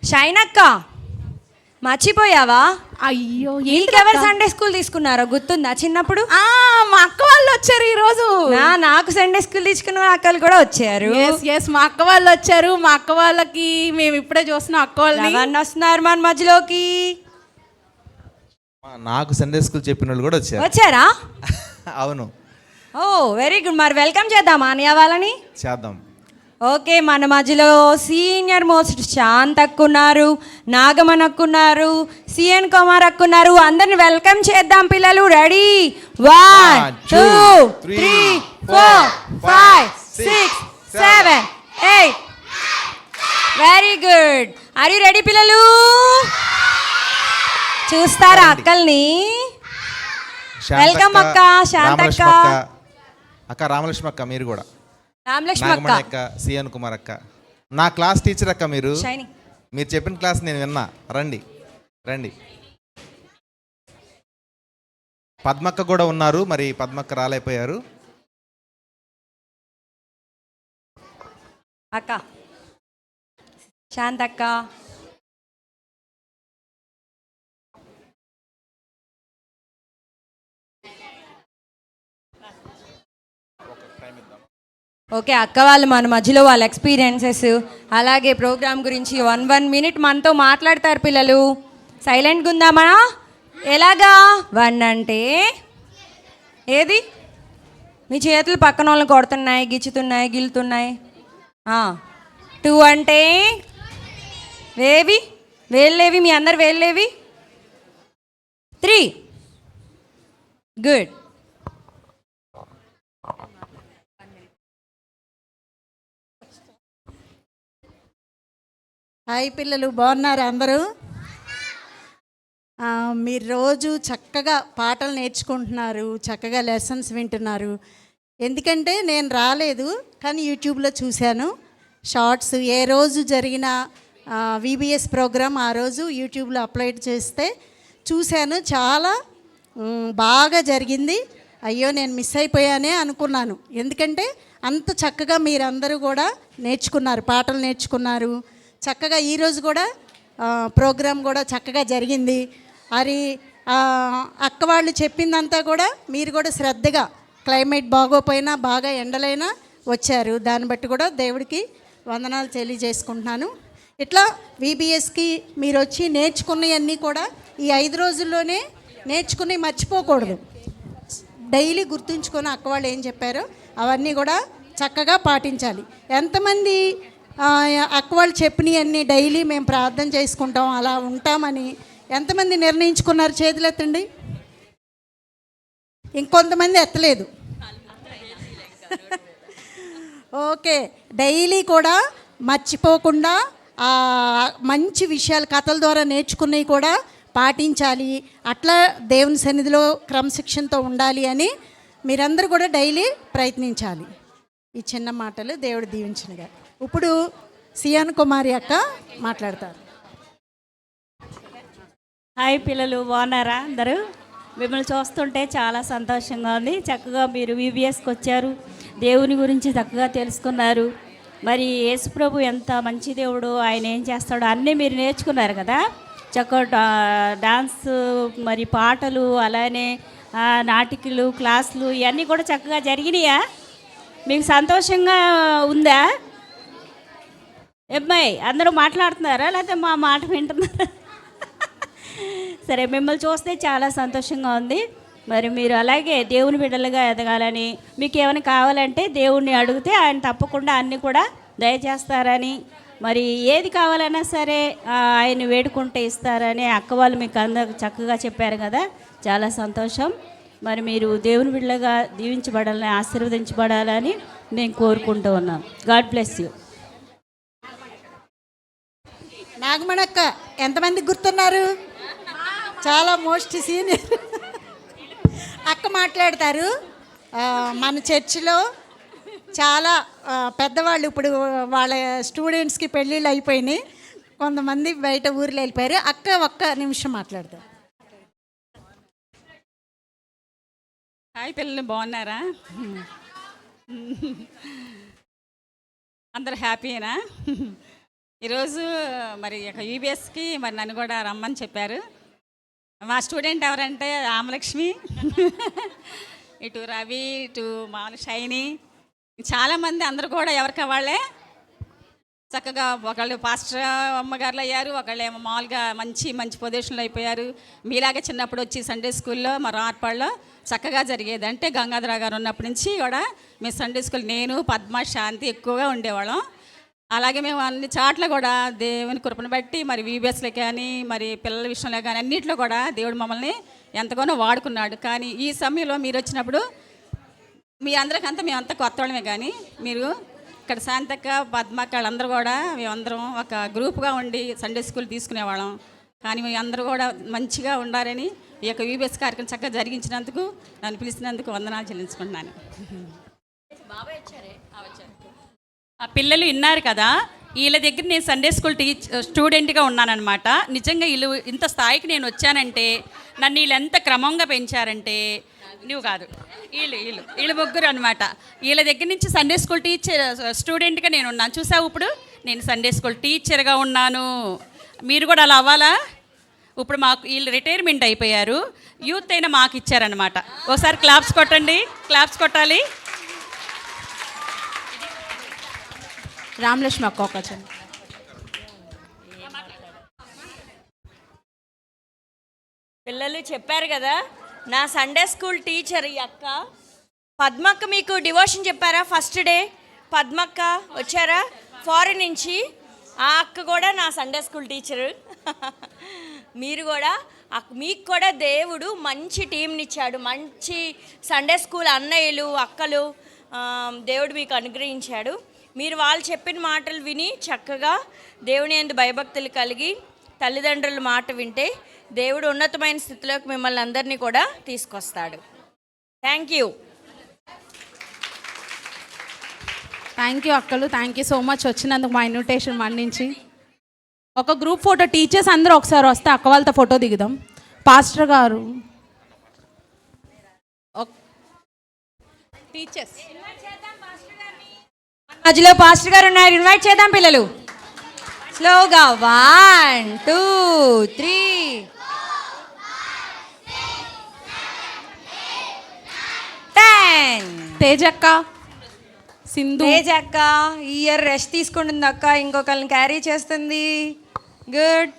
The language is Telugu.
షైనక్క మర్చిపోయావా? అయ్యో, నీకెవరు సండే స్కూల్ తీసుకున్నారో గుర్తుందా చిన్నప్పుడు? మా అక్క వాళ్ళు వచ్చారు ఈరోజు. నాకు సండే స్కూల్ తీసుకున్న అక్కలు కూడా వచ్చారు. ఎస్, మా అక్క వాళ్ళు వచ్చారు. మా అక్క వాళ్ళకి మేము ఇప్పుడే చూస్తున్నాం. అక్క వాళ్ళు వస్తున్నారు మన మధ్యలోకి. నాకు సండే స్కూల్ చెప్పిన వాళ్ళు కూడా వచ్చారా? అవును. Oh very good. మరి వెల్కమ్ చేద్దామా అన్నయ్య వాళ్ళని? చేద్దాం. ఓకే, మన మధ్యలో సీనియర్ మోస్ట్ శాంత్ అక్కున్నారు, నాగమన్ అక్కున్నారు, సిఎన్ కుమార్ అక్కున్నారు. అందరిని వెల్కమ్ చేద్దాం పిల్లలు. Ready? 1 2 3 4 5 6 7 8. Very good. Are you ready పిల్లలు? చూస్తారా అక్కల్ని? వెల్కమ్ అక్క, శాంతక్క అక్క, రామలక్ష్మి అక్క, మీరు కూడా. రామలక్ష్మి అక్క, సిఎన్ కుమార్ అక్క, నా క్లాస్ టీచర్ అక్క. మీరు చెప్పిన క్లాస్ నేను విన్నా. రండి రండి. పద్మక్క కూడా ఉన్నారు, మరి పద్మక్క రాలేకపోయారు. అక్క శాంతక్క, ఓకే అక్క వాళ్ళు మన మధ్యలో వాళ్ళ ఎక్స్పీరియన్సెస్ అలాగే ప్రోగ్రామ్ గురించి 1 minute మనతో మాట్లాడతారు పిల్లలు. సైలెంట్గా ఉందామా? ఎలాగా? 1 అంటే ఏది? మీ చేతులు పక్కన వాళ్ళని కొడుతున్నాయి, గిచ్చుతున్నాయి, గిల్లుతున్నాయి. 2 అంటే వేవి, వేళ్ళేవి? మీ అందరు వేళ్ళేవి? 3 గుడ్. హాయ్ పిల్లలు, బాగున్నారా అందరూ? మీరు రోజు చక్కగా పాటలు నేర్చుకుంటున్నారు, చక్కగా లెసన్స్ వింటున్నారు. ఎందుకంటే నేను రాలేదు, కానీ యూట్యూబ్లో చూశాను షార్ట్స్. ఏ రోజు జరిగిన విబిఎస్ ప్రోగ్రామ్ ఆ రోజు యూట్యూబ్లో అప్లోడ్ చేస్తే చూశాను. చాలా బాగా జరిగింది. అయ్యో, నేను మిస్ అయిపోయానే అనుకున్నాను. ఎందుకంటే అంత చక్కగా మీరందరూ కూడా నేర్చుకున్నారు, పాటలు నేర్చుకున్నారు చక్కగా. ఈరోజు కూడా ప్రోగ్రాం కూడా చక్కగా జరిగింది. అది అక్క వాళ్ళు చెప్పిందంతా కూడా మీరు కూడా శ్రద్ధగా, క్లైమేట్ బాగోపోయినా బాగా ఎండలైనా వచ్చారు. దాన్ని బట్టి కూడా దేవుడికి వందనాలు తెలియజేసుకుంటున్నాను. ఇట్లా విబిఎస్కి మీరు వచ్చి నేర్చుకున్నవన్నీ కూడా ఈ 5 రోజుల్లోనే నేర్చుకుని మర్చిపోకూడదు. డైలీ గుర్తుంచుకొని అక్క వాళ్ళు ఏం చెప్పారో అవన్నీ కూడా చక్కగా పాటించాలి. ఎంతమంది అక్క వాళ్ళు చెప్పినవన్నీ డైలీ మేము ప్రార్థన చేసుకుంటాం, అలా ఉంటామని ఎంతమంది నిర్ణయించుకున్నారు? చేతులు ఎత్తండి. ఇంకొంతమంది ఎత్తలేదు. ఓకే, డైలీ కూడా మర్చిపోకుండా మంచి విషయాలు కథల ద్వారా నేర్చుకున్నవి కూడా పాటించాలి. అట్లా దేవుని సన్నిధిలో క్రమశిక్షణతో ఉండాలి అని మీరందరూ కూడా డైలీ ప్రయత్నించాలి. ఈ చిన్న మాటలు దేవుడు దీవించినగా. ఇప్పుడు సిఎన్ కుమారి అక్క మాట్లాడతారు. హాయ్ పిల్లలు, బాగున్నారా అందరూ? మిమ్మల్ని చూస్తుంటే చాలా సంతోషంగా ఉంది. చక్కగా మీరు విబిఎస్కి వచ్చారు, దేవుని గురించి చక్కగా తెలుసుకున్నారు. మరి యేసుప్రభు ఎంత మంచి దేవుడు, ఆయన ఏం చేస్తాడో అన్నీ మీరు నేర్చుకున్నారు కదా. చక్కగా డాన్స్, మరి పాటలు, అలానే నాటికలు, క్లాసులు ఇవన్నీ కూడా చక్కగా జరిగినాయా? మీకు సంతోషంగా ఉందా? అమ్మాయి అందరూ మాట్లాడుతున్నారా, లేకపోతే మా మాట వింటున్నారా? సరే, మిమ్మల్ని చూస్తే చాలా సంతోషంగా ఉంది. మరి మీరు అలాగే దేవుని బిడ్డలుగా ఎదగాలని, మీకు ఏమైనా కావాలంటే దేవుణ్ణి అడిగితే ఆయన తప్పకుండా అన్నీ కూడా దయచేస్తారని, మరి ఏది కావాలన్నా సరే ఆయన వేడుకుంటే ఇస్తారని అక్క వాళ్ళు మీకు అందరూ చక్కగా చెప్పారు కదా. చాలా సంతోషం. మరి మీరు దేవుని బిడ్డలుగా దీవించబడాలని, ఆశీర్వదించబడాలని నేను కోరుకుంటూ ఉన్నాను. God bless you. నాగమణక్క ఎంతమంది గుర్తున్నారు? చాలా మోస్ట్ సీనియర్ అక్క మాట్లాడతారు. మన చర్చిలో చాలా పెద్దవాళ్ళు, ఇప్పుడు వాళ్ళ స్టూడెంట్స్కి పెళ్ళిళ్ళు అయిపోయినాయి, కొంతమంది బయట ఊర్లో వెళ్ళిపోయారు. అక్క ఒక్క నిమిషం మాట్లాడతారు. హాయ్ పిల్లలు, బాగున్నారా? అందరు హ్యాపీనా? ఈరోజు మరి యూబీఎస్కి మరి నన్ను కూడా రమ్మని చెప్పారు. మా స్టూడెంట్ ఎవరంటే రామలక్ష్మి, ఇటు రవి, ఇటు మామూలు షైని, చాలామంది అందరూ కూడా ఎవరికి వాళ్ళే చక్కగా ఒకళ్ళు పాస్టర్ అమ్మగారులు అయ్యారు, ఒకళ్ళు ఏమో మామూలుగా మంచి మంచి పొజిషన్లో అయిపోయారు. మీలాగే చిన్నప్పుడు వచ్చి సండే స్కూల్లో మా రాట్పాడులో చక్కగా జరిగేది. అంటే గంగాధర గారు ఉన్నప్పటి నుంచి కూడా మేము సండే స్కూల్, నేను పద్మ, శాంతి ఎక్కువగా ఉండేవాళ్ళం. అలాగే మేము అన్ని చాట్ల కూడా దేవుని కృపను బట్టి మరి వీబీఎస్లో కానీ మరి పిల్లల విషయంలో కానీ అన్నింటిలో కూడా దేవుడు మమ్మల్ని ఎంతగానో వాడుకున్నాడు. కానీ ఈ సమయంలో మీరు వచ్చినప్పుడు మీ అందరికంతా మేమంతా కొత్త వాళ్ళమే, కానీ మీరు ఇక్కడ శాంతక్క, పద్మక్క వాళ్ళందరూ కూడా మేమందరం ఒక గ్రూప్గా ఉండి సండే స్కూల్ తీసుకునేవాళ్ళం. కానీ మీ అందరూ కూడా మంచిగా ఉండాలని ఈ యొక్క వీబీఎస్ కార్యక్రమం చక్కగా జరిగించినందుకు, నన్ను పిలిచినందుకు వందనాలు చెల్లించుకుంటున్నాను. ఆ పిల్లలు విన్నారు కదా, వీళ్ళ దగ్గర నేను సండే స్కూల్ స్టూడెంట్గా ఉన్నానన్నమాట. నిజంగా వీళ్ళు ఇంత స్థాయికి నేను వచ్చానంటే నన్ను వీళ్ళు ఎంత క్రమంగా పెంచారంటే, నువ్వు కాదు వీళ్ళు ముగ్గురు అనమాట. వీళ్ళ దగ్గర నుంచి సండే స్కూల్ స్టూడెంట్గా నేను ఉన్నాను. చూసావు, ఇప్పుడు నేను సండే స్కూల్ టీచర్గా ఉన్నాను. మీరు కూడా అలా అవ్వాలా? ఇప్పుడు మాకు వీళ్ళు రిటైర్మెంట్ అయిపోయారు, యూత్ అయినా మాకు ఇచ్చారనమాట. ఒకసారి క్లాప్స్ కొట్టండి, క్లాప్స్ కొట్టాలి. రామలక్ష్మి అక్క ఒక చిన్న. పిల్లలు చెప్పారు కదా, నా సండే స్కూల్ టీచర్ ఈ అక్క పద్మక్క. మీకు డివోషన్ చెప్పారా ఫస్ట్ డే? పద్మక్క వచ్చారా ఫారెన్ నుంచి? ఆ అక్క కూడా నా సండే స్కూల్ టీచరు. మీరు కూడా మీకు కూడా దేవుడు మంచి టీంనిచ్చాడు, మంచి సండే స్కూల్ అన్నయ్యలు, అక్కలు దేవుడు మీకు అనుగ్రహించాడు. మీరు వాళ్ళు చెప్పిన మాటలు విని చక్కగా దేవుని యందు భయభక్తులు కలిగి తల్లిదండ్రుల మాట వింటే దేవుడు ఉన్నతమైన స్థితిలోకి మిమ్మల్ని అందరినీ కూడా తీసుకొస్తాడు. థ్యాంక్ యూ అక్కలు, థ్యాంక్ యూ సో మచ్ వచ్చినందుకు, మా ఇన్విటేషన్ మన్నించి. ఒక గ్రూప్ ఫోటో టీచర్స్ అందరూ ఒకసారి వస్తే అక్క వాళ్ళతో ఫోటో దిగుదాం. పాస్టర్ గారు, టీచర్స్ మధ్యలో పాస్టర్ గారు ఉన్నారు, ఇన్వైట్ చేద్దాం పిల్లలు. స్లోగా 1 2 3. తేజక్క, సింధు. తేజక్క ఈ ఇయర్ రెస్ట్ తీసుకుంటుంది అక్క, ఇంకొకరిని క్యారీ చేస్తుంది. గుడ్.